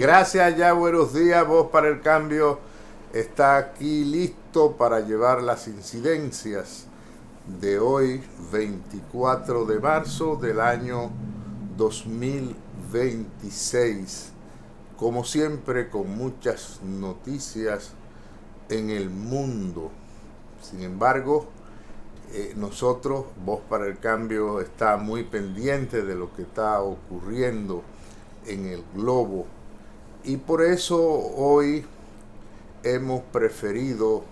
Gracias, ya buenos días. Voz para el Cambio está aquí listo para llevar las incidencias de hoy, 24 de marzo del año 2026. Como siempre, con muchas noticias en el mundo. Sin embargo, nosotros, Voz para el Cambio, está muy pendiente de lo que está ocurriendo en el globo. Y por eso hoy hemos preferido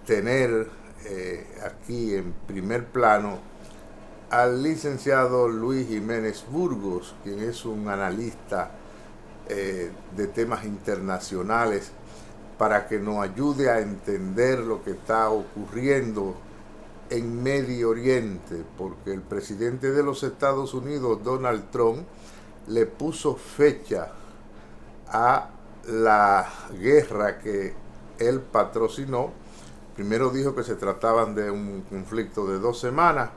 tener aquí en primer plano al licenciado Luis Jiménez Burgos, quien es un analista de temas internacionales, para que nos ayude a entender lo que está ocurriendo en Medio Oriente, porque el presidente de los Estados Unidos, Donald Trump, le puso fecha a la guerra que él patrocinó. Primero dijo que se trataban de un conflicto de 2 semanas.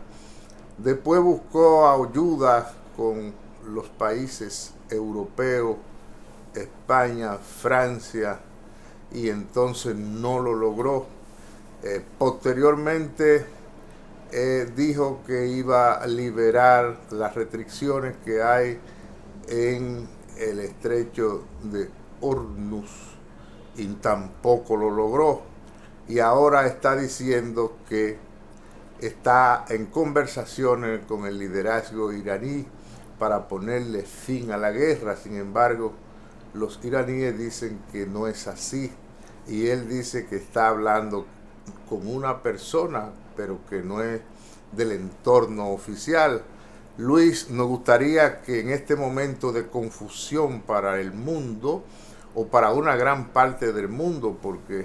Después buscó ayuda con los países europeos, España, Francia, y entonces no lo logró. Posteriormente dijo que iba a liberar las restricciones que hay en el estrecho de Hormuz y tampoco lo logró. Y ahora está diciendo que está en conversaciones con el liderazgo iraní para ponerle fin a la guerra. Sin embargo, los iraníes dicen que no es así, y él dice que está hablando con una persona, pero que no es del entorno oficial. Luis, nos gustaría que en este momento de confusión para el mundo, o para una gran parte del mundo, porque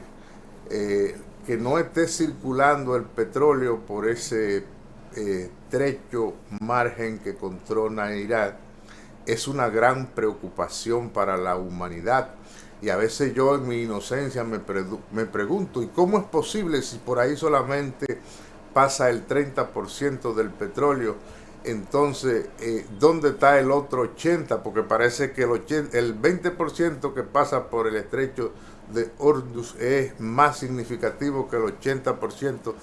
que no esté circulando el petróleo por ese estrecho margen que controla Irán, es una gran preocupación para la humanidad. Y a veces yo en mi inocencia me pregunto, ¿y cómo es posible si por ahí solamente pasa el 30% del petróleo? Entonces, ¿dónde está el otro 80%? Porque parece que el 20% que pasa por el estrecho de Hormuz es más significativo que el 80%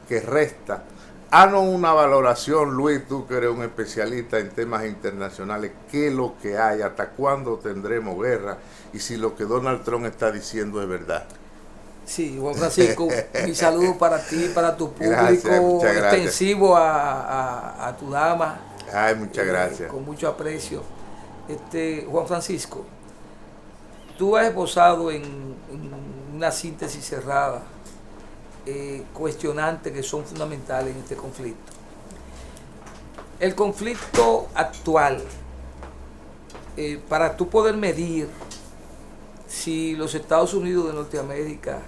que resta. Haznos una valoración, Luis, tú que eres un especialista en temas internacionales. ¿Qué es lo que hay? ¿Hasta cuándo tendremos guerra? Y si lo que Donald Trump está diciendo es verdad. Sí, Juan Francisco, mi saludo para ti, para tu público, gracias, extensivo a tu dama. Ay, muchas gracias. Con mucho aprecio. Juan Francisco, tú has esbozado en una síntesis cerrada cuestionantes que son fundamentales en este conflicto. El conflicto actual, para tú poder medir si los Estados Unidos de Norteamérica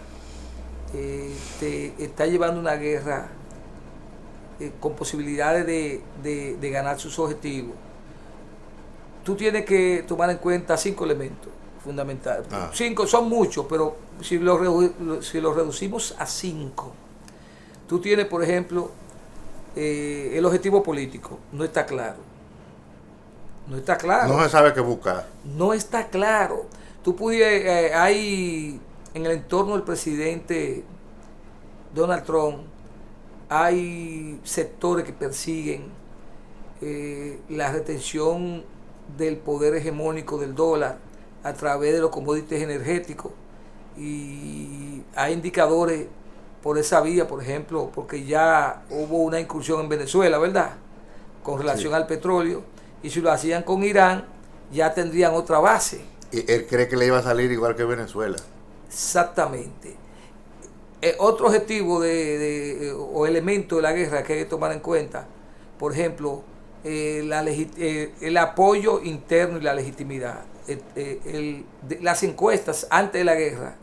te está llevando una guerra con posibilidades de ganar sus objetivos, tú tienes que tomar en cuenta 5 elementos fundamentales. 5 son muchos, pero si lo reducimos a 5, tú tienes, por ejemplo, el objetivo político. No está claro. No está claro. No se sabe qué buscar. No está claro. Tú pudieras, hay en el entorno del presidente Donald Trump, hay sectores que persiguen la retención del poder hegemónico del dólar a través de los commodities energéticos, y hay indicadores por esa vía, por ejemplo, porque ya hubo una incursión en Venezuela, ¿verdad?, con relación al petróleo, y si lo hacían con Irán ya tendrían otra base. Y él cree que le iba a salir igual que Venezuela. Exactamente. Otro objetivo o elemento de la guerra que hay que tomar en cuenta, por ejemplo, el apoyo interno y la legitimidad. Las encuestas antes de la guerra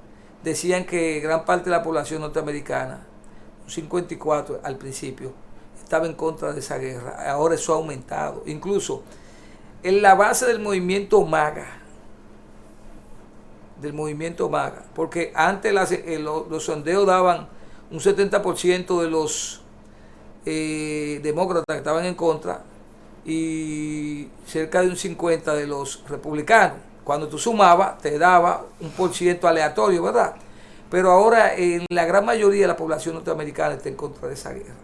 decían que gran parte de la población norteamericana, un 54 al principio, estaba en contra de esa guerra. Ahora eso ha aumentado. Incluso en la base del movimiento MAGA, porque antes los sondeos daban un 70% de los demócratas que estaban en contra y cerca de un 50% de los republicanos. Cuando tú sumabas, te daba un por ciento aleatorio, ¿verdad? Pero ahora en la gran mayoría de la población norteamericana está en contra de esa guerra.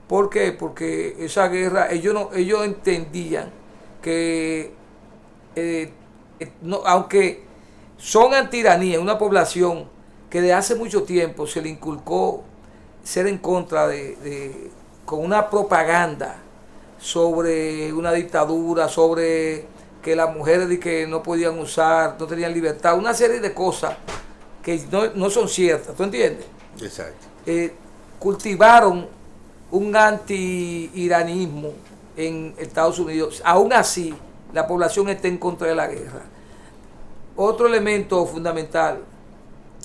¿Por qué? Porque esa guerra, ellos entendían que, aunque son antiranía, una población que de hace mucho tiempo se le inculcó ser en contra con una propaganda sobre una dictadura, sobre que las mujeres de que no podían usar, no tenían libertad, una serie de cosas que no son ciertas, ¿tú entiendes? Exacto. Cultivaron un anti-iranismo en Estados Unidos. Aún así, la población está en contra de la guerra. Otro elemento fundamental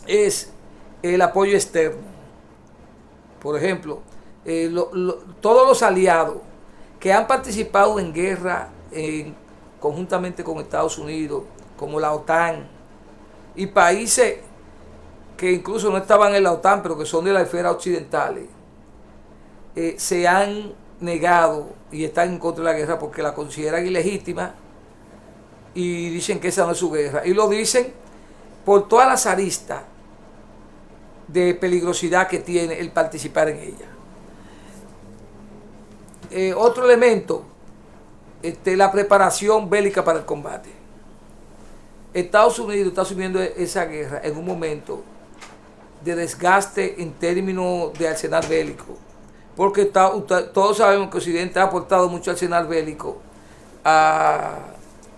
es el apoyo externo. Por ejemplo, todos los aliados que han participado en guerra conjuntamente con Estados Unidos, como la OTAN, y países que incluso no estaban en la OTAN, pero que son de la esfera occidental, se han negado y están en contra de la guerra porque la consideran ilegítima y dicen que esa no es su guerra. Y lo dicen por todas las aristas de peligrosidad que tiene el participar en ella. Otro elemento, la preparación bélica para el combate. Estados Unidos está asumiendo esa guerra en un momento de desgaste en términos de arsenal bélico, porque todos sabemos que Occidente ha aportado mucho arsenal bélico a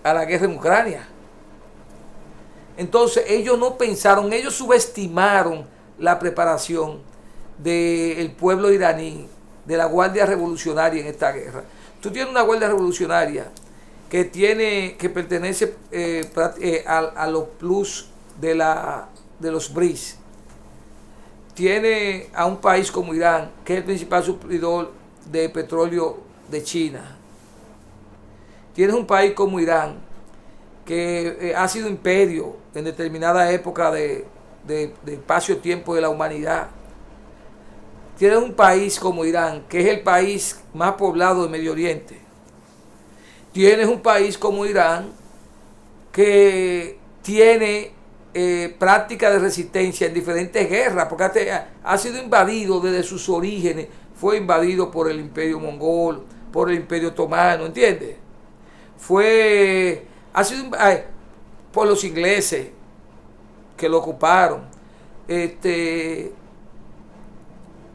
la guerra en Ucrania. Entonces ellos no pensaron, ellos subestimaron la preparación del pueblo iraní, de la Guardia Revolucionaria en esta guerra. Tú tienes una Guardia Revolucionaria que pertenece a los plus de los BRICS. Tiene a un país como Irán, que es el principal suplidor de petróleo de China. Tienes un país como Irán, que ha sido imperio en determinada época de espacio-tiempo de la humanidad. Tienes un país como Irán, que es el país más poblado de Medio Oriente. Tienes un país como Irán, que tiene práctica de resistencia en diferentes guerras, porque ha sido invadido desde sus orígenes, fue invadido por el Imperio Mongol, por el Imperio Otomano, ¿entiendes? Ha sido por los ingleses que lo ocuparon,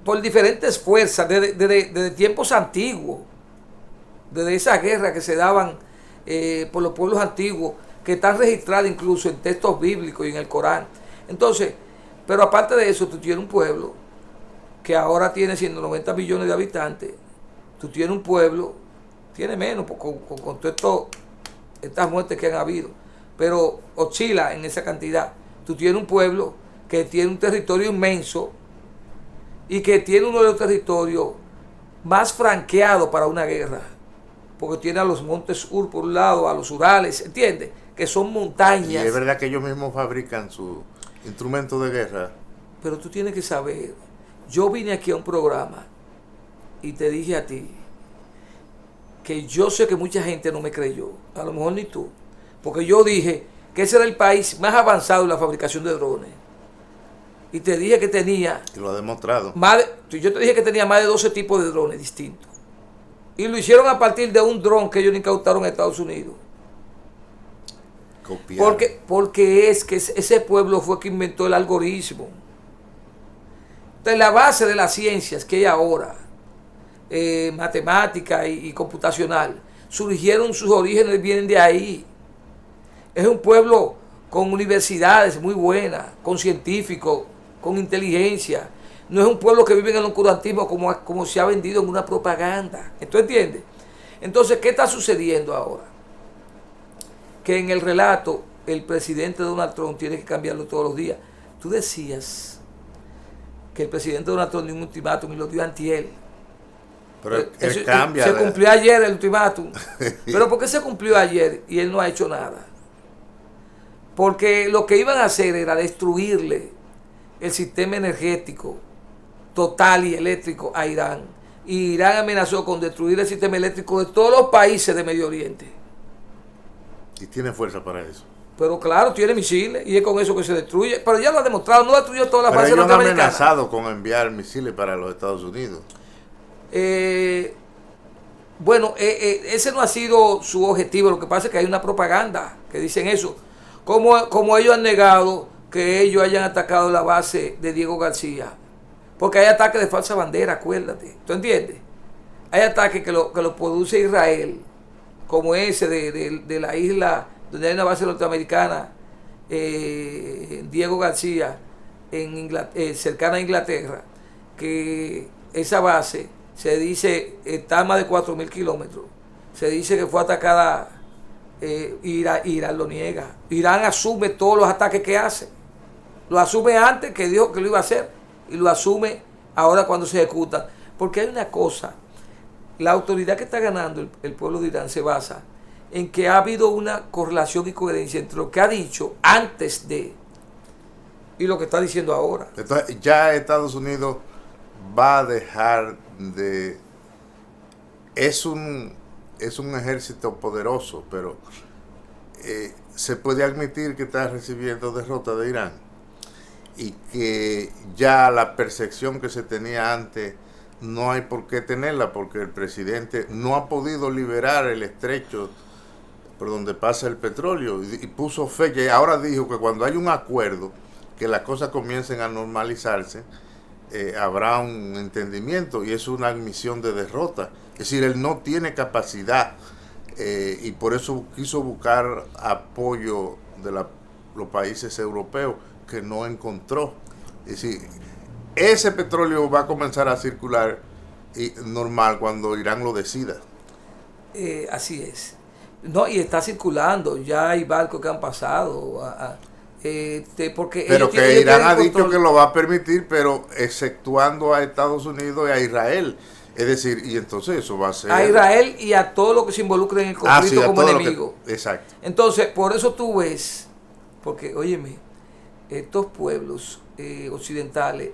por diferentes fuerzas, desde tiempos antiguos, desde esas guerras que se daban por los pueblos antiguos, que están registradas incluso en textos bíblicos y en el Corán. Entonces, pero aparte de eso, tú tienes un pueblo que ahora tiene 190 millones de habitantes. Tú tienes un pueblo, tiene menos con todas estas muertes que han habido, pero oscila en esa cantidad. Tú tienes un pueblo que tiene un territorio inmenso y que tiene uno de los territorios más franqueados para una guerra, porque tiene a los montes Ur por un lado, a los Urales, ¿entiendes? Que son montañas. Y es verdad que ellos mismos fabrican sus instrumentos de guerra. Pero tú tienes que saber, yo vine aquí a un programa y te dije a ti que yo sé que mucha gente no me creyó, a lo mejor ni tú, porque yo dije que ese era el país más avanzado en la fabricación de drones. Y te dije que tenía... Y lo ha demostrado. Yo te dije que tenía más de 12 tipos de drones distintos. Y lo hicieron a partir de un dron que ellos incautaron en Estados Unidos. Porque es que ese pueblo fue que inventó el algoritmo. Entonces, la base de las ciencias que hay ahora, matemática y computacional, surgieron, sus orígenes vienen de ahí. Es un pueblo con universidades muy buenas, con científicos, con inteligencia. No es un pueblo que vive en el oscurantismo como se ha vendido en una propaganda. ¿Tú entiendes? Entonces, ¿qué está sucediendo ahora? Que en el relato el presidente Donald Trump tiene que cambiarlo todos los días. Tú decías que el presidente Donald Trump dio un ultimátum y lo dio antier. Pero él cambia. Se cumplió ayer el ultimátum. ¿Pero por qué se cumplió ayer y él no ha hecho nada? Porque lo que iban a hacer era destruirle el sistema energético total y eléctrico a Irán. Y Irán amenazó con destruir el sistema eléctrico de todos los países de Medio Oriente. Y tiene fuerza para eso. Pero claro, tiene misiles y es con eso que se destruye. Pero ya lo ha demostrado, no destruyó toda la Pero base ellos han norteamericana. amenazado con enviar misiles para los Estados Unidos. Bueno, ese no ha sido su objetivo. Lo que pasa es que hay una propaganda que dicen eso. Como ellos han negado que ellos hayan atacado la base de Diego García. Porque hay ataques de falsa bandera, acuérdate. ¿Tú entiendes? Hay ataques que lo produce Israel, como ese de la isla donde hay una base norteamericana, Diego García, cercana a Inglaterra, que esa base se dice está a más de 4.000 kilómetros. Se dice que fue atacada, Irán lo niega. Irán asume todos los ataques que hace. Lo asume antes que dijo que lo iba a hacer y lo asume ahora cuando se ejecuta. Porque hay una cosa, la autoridad que está ganando el pueblo de Irán se basa en que ha habido una correlación y coherencia entre lo que ha dicho antes de y lo que está diciendo ahora. Entonces, ya Estados Unidos va a dejar de... Es un ejército poderoso, pero se puede admitir que está recibiendo derrota de Irán y que ya la percepción que se tenía antes no hay por qué tenerla, porque el presidente no ha podido liberar el estrecho por donde pasa el petróleo y puso fecha y ahora dijo que cuando hay un acuerdo, que las cosas comiencen a normalizarse, habrá un entendimiento, y es una admisión de derrota. Es decir, él no tiene capacidad y por eso quiso buscar apoyo de los países europeos que no encontró. Es decir, ese petróleo va a comenzar a circular normal cuando Irán lo decida. Así es. No, y está circulando, ya hay barcos que han pasado. Porque pero que Irán ha dicho que lo va a permitir, pero exceptuando a Estados Unidos y a Israel. Es decir, y entonces eso va a ser... A Israel y a todo lo que se involucre en el conflicto como enemigo. Exacto. Entonces, por eso tú ves, porque, óyeme, estos pueblos occidentales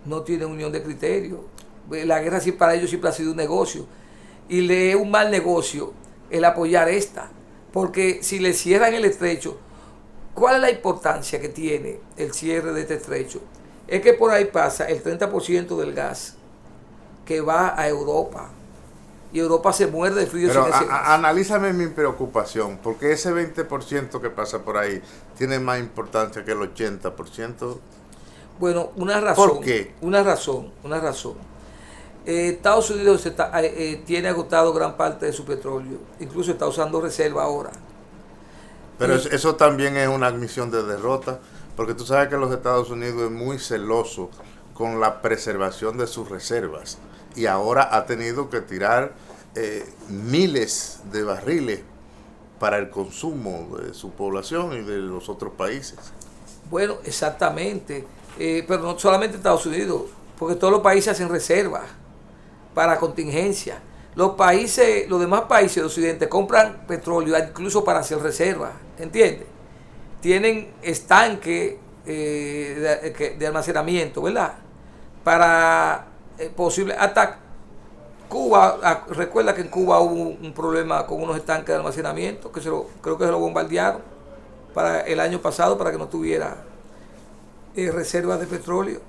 no tienen unión de criterio. La guerra sí para ellos siempre ha sido un negocio. Y le es un mal negocio el apoyar esta. Porque si le cierran el estrecho, ¿cuál es la importancia que tiene el cierre de este estrecho? Es que por ahí pasa el 30% del gas que va a Europa. Y Europa se muerde de frío. Pero analízame mi preocupación, porque ese 20% que pasa por ahí tiene más importancia que el 80%. Bueno, una razón. ¿Por qué? Una razón. Estados Unidos tiene agotado gran parte de su petróleo. Incluso está usando reserva ahora. Pero eso también es una admisión de derrota, porque tú sabes que los Estados Unidos es muy celoso con la preservación de sus reservas. Y ahora ha tenido que tirar miles de barriles para el consumo de su población y de los otros países. Bueno, exactamente. Pero no solamente Estados Unidos, porque todos los países hacen reservas para contingencia. Los demás países de Occidente compran petróleo incluso para hacer reservas, ¿entiendes? Tienen estanque de almacenamiento, ¿verdad? Para posible ataque. Cuba, recuerda que en Cuba hubo un problema con unos estanques de almacenamiento, que creo que se lo bombardearon para el año pasado para que no tuviera reservas de petróleo.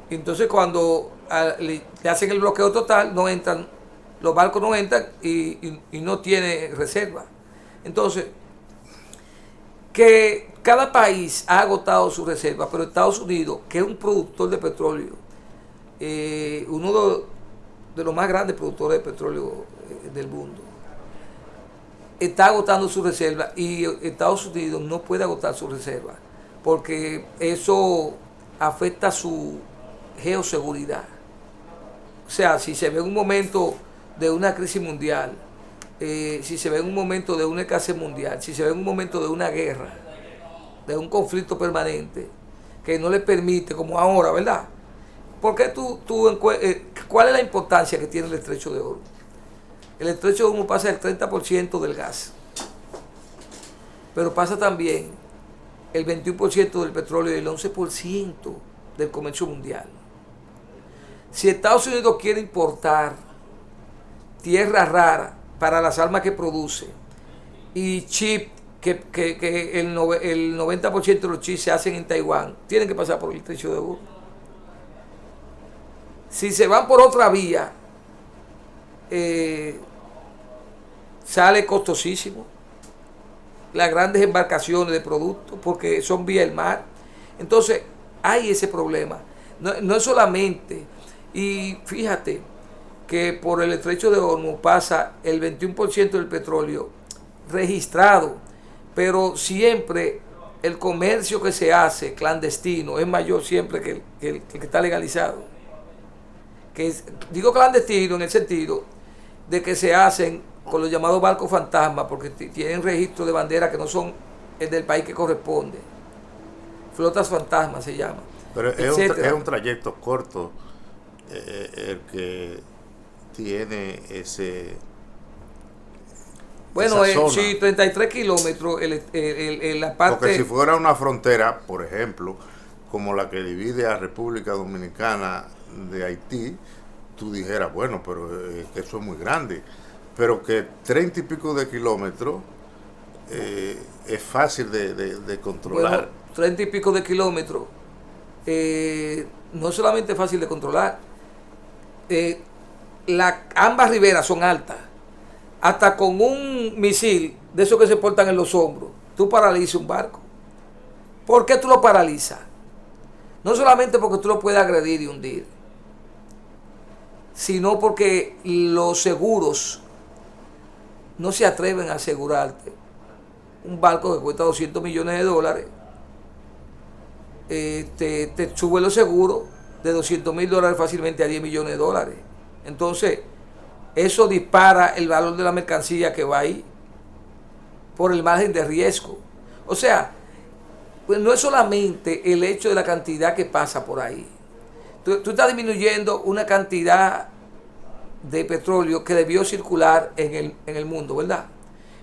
Entonces cuando le hacen el bloqueo total, no entran, los barcos no entran y no tiene reserva. Entonces, que cada país ha agotado su reserva, pero Estados Unidos, que es un productor de petróleo, uno de los más grandes productores de petróleo del mundo, está agotando su reserva y Estados Unidos no puede agotar su reserva porque eso afecta su geoseguridad. O sea, si se ve en un momento de una crisis mundial, si se ve en un momento de una escasez mundial, si se ve en un momento de una guerra, de un conflicto permanente que no le permite, como ahora, ¿verdad? ¿Por qué cuál es la importancia que tiene el estrecho de Hormuz? El estrecho de Hormuz pasa el 30% del gas, pero pasa también el 21% del petróleo y el 11% del comercio mundial. Si Estados Unidos quiere importar tierra rara para las armas que produce y chip que el 90% de los chips se hacen en Taiwán, tienen que pasar por el estrecho de Hornos. Si se van por otra vía, sale costosísimo. Las grandes embarcaciones de productos, porque son vía el mar. Entonces, hay ese problema. No es solamente, y fíjate que por el estrecho de Hormuz pasa el 21% del petróleo registrado, pero siempre el comercio que se hace clandestino es mayor siempre que el que está legalizado. Digo clandestino en el sentido de que se hacen con los llamados barcos fantasmas, porque tienen registro de bandera que no son el del país que corresponde. Flotas fantasmas se llama. Pero es un trayecto corto el que tiene ese... Bueno, sí, 33 kilómetros la parte... Porque si fuera una frontera, por ejemplo, como la que divide a República Dominicana de Haití, tú dijeras, bueno, pero eso es muy grande. Pero que 30 y pico de kilómetros es fácil de controlar. Bueno, 30 y pico de kilómetros no es solamente fácil de controlar. Ambas riberas son altas. Hasta con un misil de esos que se portan en los hombros, tú paralizas un barco. ¿Por qué tú lo paralizas? No solamente porque tú lo puedes agredir y hundir, sino porque los seguros no se atreven a asegurarte un barco que cuesta $200 millones. Te sube los seguros de $200,000 fácilmente a $10 millones. Entonces, eso dispara el valor de la mercancía que va ahí por el margen de riesgo. O sea, pues no es solamente el hecho de la cantidad que pasa por ahí. Tú estás disminuyendo una cantidad de petróleo que debió circular en el mundo, ¿verdad?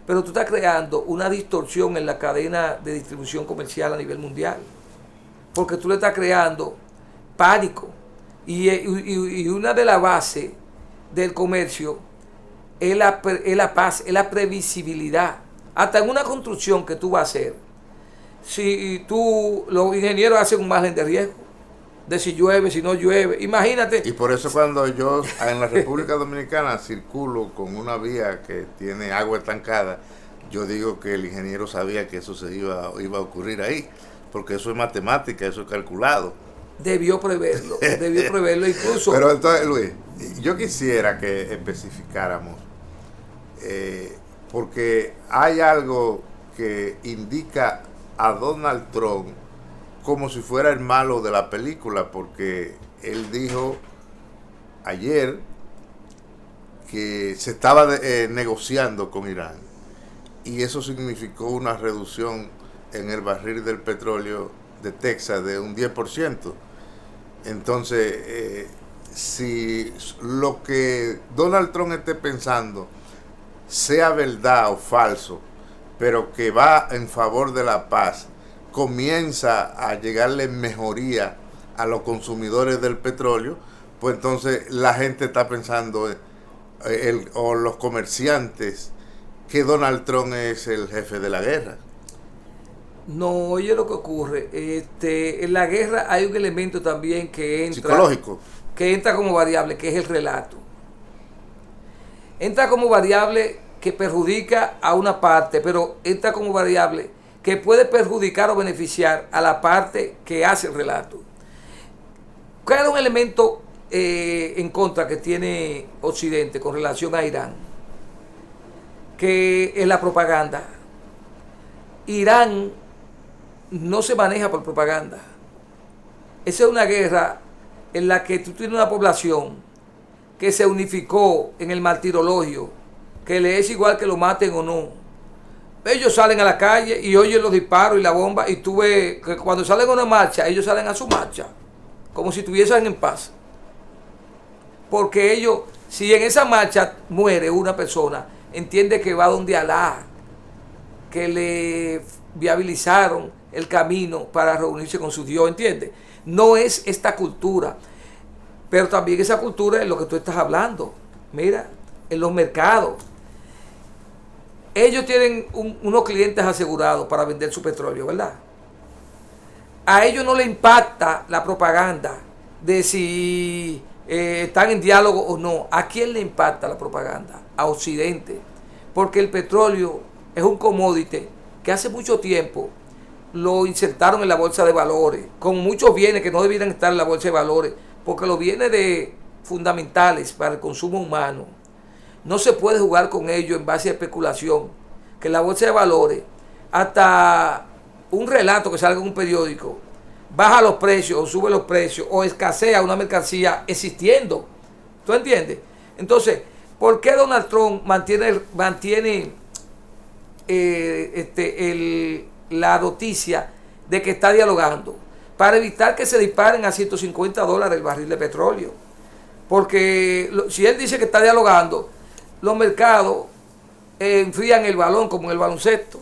Pero tú estás creando una distorsión en la cadena de distribución comercial a nivel mundial, porque tú le estás creando pánico. Y una de las bases del comercio es la paz, es la previsibilidad. Hasta en una construcción que tú vas a hacer, si los ingenieros hacen un margen de riesgo, de si llueve, si no llueve, imagínate. Y por eso cuando yo en la República Dominicana circulo con una vía que tiene agua estancada, yo digo que el ingeniero sabía que eso se iba a ocurrir ahí, porque eso es matemática, eso es calculado. Debió preverlo incluso. Pero entonces, Luis, yo quisiera que especificáramos, porque hay algo que indica a Donald Trump como si fuera el malo de la película, porque él dijo ayer que se estaba negociando con Irán, y eso significó una reducción en el barril del petróleo de Texas de un 10%. Entonces, si lo que Donald Trump esté pensando sea verdad o falso, pero que va en favor de la paz, comienza a llegarle mejoría a los consumidores del petróleo, pues entonces la gente está pensando, o los comerciantes, que Donald Trump es el jefe de la guerra. No, oye lo que ocurre. En la guerra hay un elemento también que entra. Psicológico. Que entra como variable, que es el relato. Entra como variable que perjudica a una parte, pero entra como variable que puede perjudicar o beneficiar a la parte que hace el relato. ¿Cuál es un elemento en contra que tiene Occidente con relación a Irán? Que es la propaganda. Irán no se maneja por propaganda. Esa es una guerra en la que tú tienes una población que se unificó en el martirologio, que le es igual que lo maten o no. Ellos salen a la calle y oyen los disparos y la bomba, y tú ves que cuando salen a una marcha, ellos salen a su marcha, como si estuviesen en paz. Porque ellos, si en esa marcha muere una persona, entiende que va donde Alá, que le viabilizaron el camino para reunirse con su Dios, ¿entiendes? No es esta cultura, pero también esa cultura es lo que tú estás hablando. Mira, en los mercados. ellos tienen unos clientes asegurados para vender su petróleo, ¿verdad? A ellos no les impacta la propaganda de si están en diálogo o no. ¿A quién le impacta la propaganda? A Occidente. Porque el petróleo es un commodity que hace mucho tiempo lo insertaron en la bolsa de valores, con muchos bienes que no debieran estar en la bolsa de valores, porque los bienes fundamentales para el consumo humano no se puede jugar con ellos en base a especulación, que la bolsa de valores, hasta un relato que salga en un periódico, baja los precios o sube los precios o escasea una mercancía existiendo. ¿Tú entiendes? Entonces, ¿por qué Donald Trump mantiene la noticia de que está dialogando? Para evitar que se disparen a $150 el barril de petróleo. Porque si él dice que está dialogando, los mercados enfrían el balón como en el baloncesto.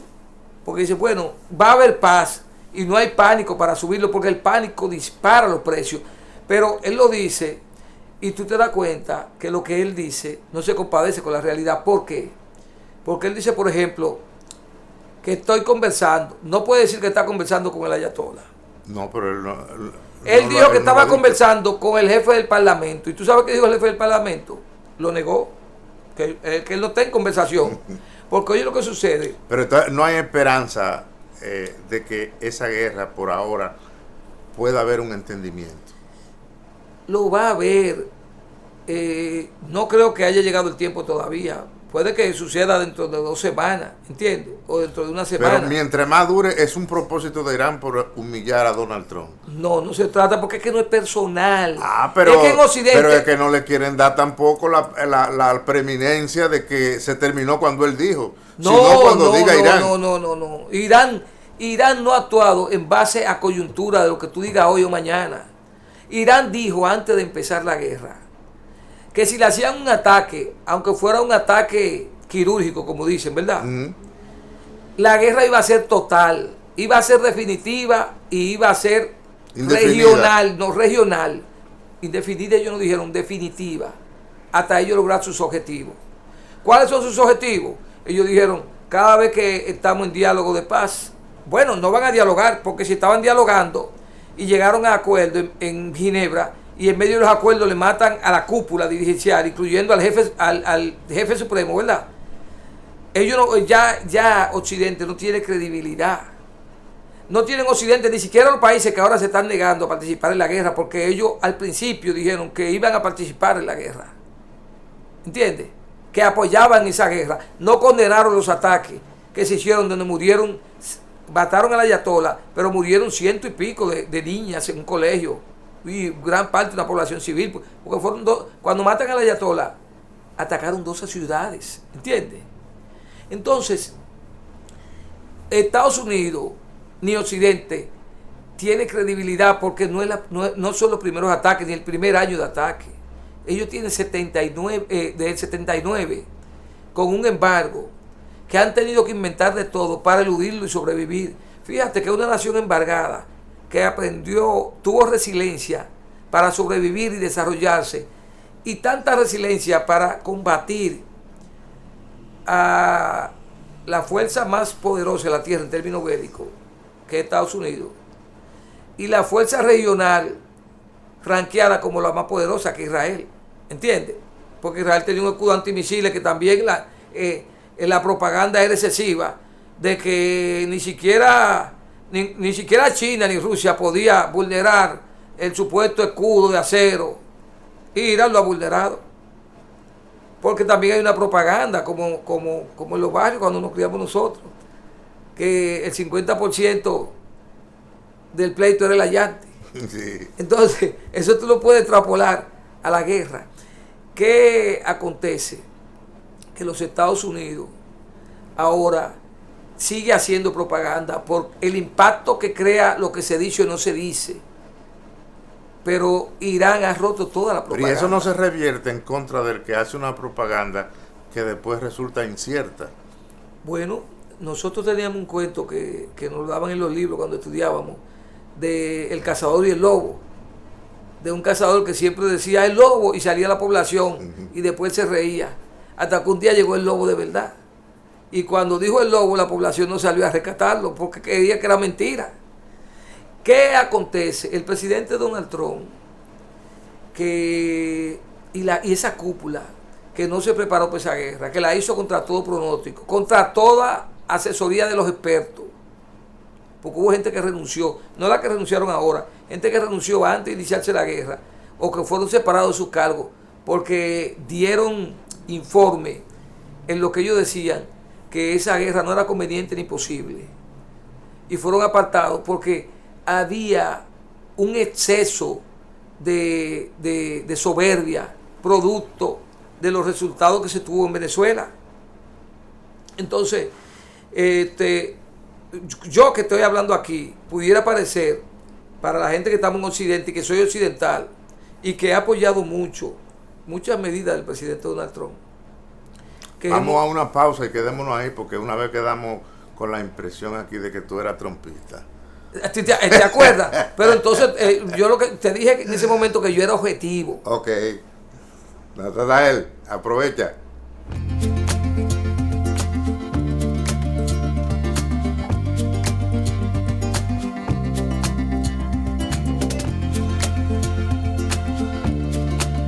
Porque dice, bueno, va a haber paz y no hay pánico para subirlo, porque el pánico dispara los precios. Pero él lo dice y tú te das cuenta que lo que él dice no se compadece con la realidad. ¿Por qué? Porque él dice, por ejemplo, que estoy conversando. No puede decir que está conversando con el ayatollah. No, pero él no. Él dijo que estaba conversando con el jefe del parlamento. ¿Y tú sabes qué dijo el jefe del parlamento? Lo negó. Que él no está en conversación. Porque oye lo que sucede. Pero no hay esperanza de que esa guerra por ahora pueda haber un entendimiento. Lo va a haber. No creo que haya llegado el tiempo todavía. Puede que suceda dentro de 2 semanas, ¿entiendes? O dentro de una semana. Pero mientras más dure, es un propósito de Irán por humillar a Donald Trump. No se trata, porque es que no es personal. Pero es que en Occidente, pero es que no le quieren dar tampoco la preeminencia de que se terminó cuando él dijo. Sino cuando diga Irán. No. Irán no ha actuado en base a coyuntura de lo que tú digas hoy o mañana. Irán dijo antes de empezar la guerra que si le hacían un ataque, aunque fuera un ataque quirúrgico, como dicen, ¿verdad? La guerra iba a ser total, iba a ser definitiva y iba a ser regional. Indefinida ellos no dijeron, definitiva, hasta ellos lograr sus objetivos. ¿Cuáles son sus objetivos? Ellos dijeron, cada vez que estamos en diálogo de paz, bueno, no van a dialogar, porque si estaban dialogando y llegaron a acuerdo en Ginebra, y en medio de los acuerdos le matan a la cúpula dirigencial, incluyendo al jefe supremo, ¿verdad? Ellos ya Occidente no tiene credibilidad. No tienen Occidente, ni siquiera los países que ahora se están negando a participar en la guerra, porque ellos al principio dijeron que iban a participar en la guerra. ¿Entiendes? Que apoyaban esa guerra. No condenaron los ataques que se hicieron donde murieron, mataron al ayatollah, pero murieron 100 y pico de niñas en un colegio. Y gran parte de la población civil, porque fueron cuando matan al ayatollah, atacaron 12 ciudades, ¿entiendes? Entonces, Estados Unidos ni Occidente tiene credibilidad, porque no son los primeros ataques, ni el primer año de ataque. Ellos tienen desde el 79, con un embargo, que han tenido que inventar de todo para eludirlo y sobrevivir. Fíjate que una nación embargada, que tuvo resiliencia para sobrevivir y desarrollarse, y tanta resiliencia para combatir a la fuerza más poderosa de la tierra en términos bélicos, que es Estados Unidos, y la fuerza regional ranqueada como la más poderosa, que Israel, ¿entiendes? Porque Israel tenía un escudo antimisiles, que también la propaganda era excesiva, de que ni siquiera China ni Rusia podía vulnerar el supuesto escudo de acero, y Irán lo ha vulnerado. Porque también hay una propaganda, como en los barrios cuando nos criamos nosotros, que el 50% del pleito era el allante. Sí. Entonces, eso tú lo puedes extrapolar a la guerra. ¿Qué acontece? Que los Estados Unidos ahora sigue haciendo propaganda por el impacto que crea lo que se dice o no se dice. Pero Irán ha roto toda la propaganda. Pero y eso no se revierte en contra del que hace una propaganda que después resulta incierta. Bueno, nosotros teníamos un cuento que nos daban en los libros cuando estudiábamos, de El cazador y el lobo. De un cazador que siempre decía el lobo y salía a la población, y después se reía. Hasta que un día llegó el lobo de verdad. Y cuando dijo el lobo, la población no salió a rescatarlo porque creía que era mentira. ¿Qué acontece? El presidente Donald Trump y esa cúpula que no se preparó para esa guerra, que la hizo contra todo pronóstico, contra toda asesoría de los expertos, porque hubo gente que renunció, no la que renunciaron ahora, gente que renunció antes de iniciarse la guerra, o que fueron separados de sus cargos, porque dieron informe en lo que ellos decían, que esa guerra no era conveniente ni posible, y fueron apartados porque había un exceso de soberbia, producto de los resultados que se tuvo en Venezuela. Entonces, yo que estoy hablando aquí, pudiera parecer, para la gente que estamos en Occidente y que soy occidental, y que he apoyado muchas medidas del presidente Donald Trump. Vamos a una pausa y quedémonos ahí, porque una vez quedamos con la impresión aquí de que tú eras trompista. ¿Te acuerdas? Pero entonces, yo lo que te dije en ese momento que yo era objetivo. Ok. Natanael, aprovecha.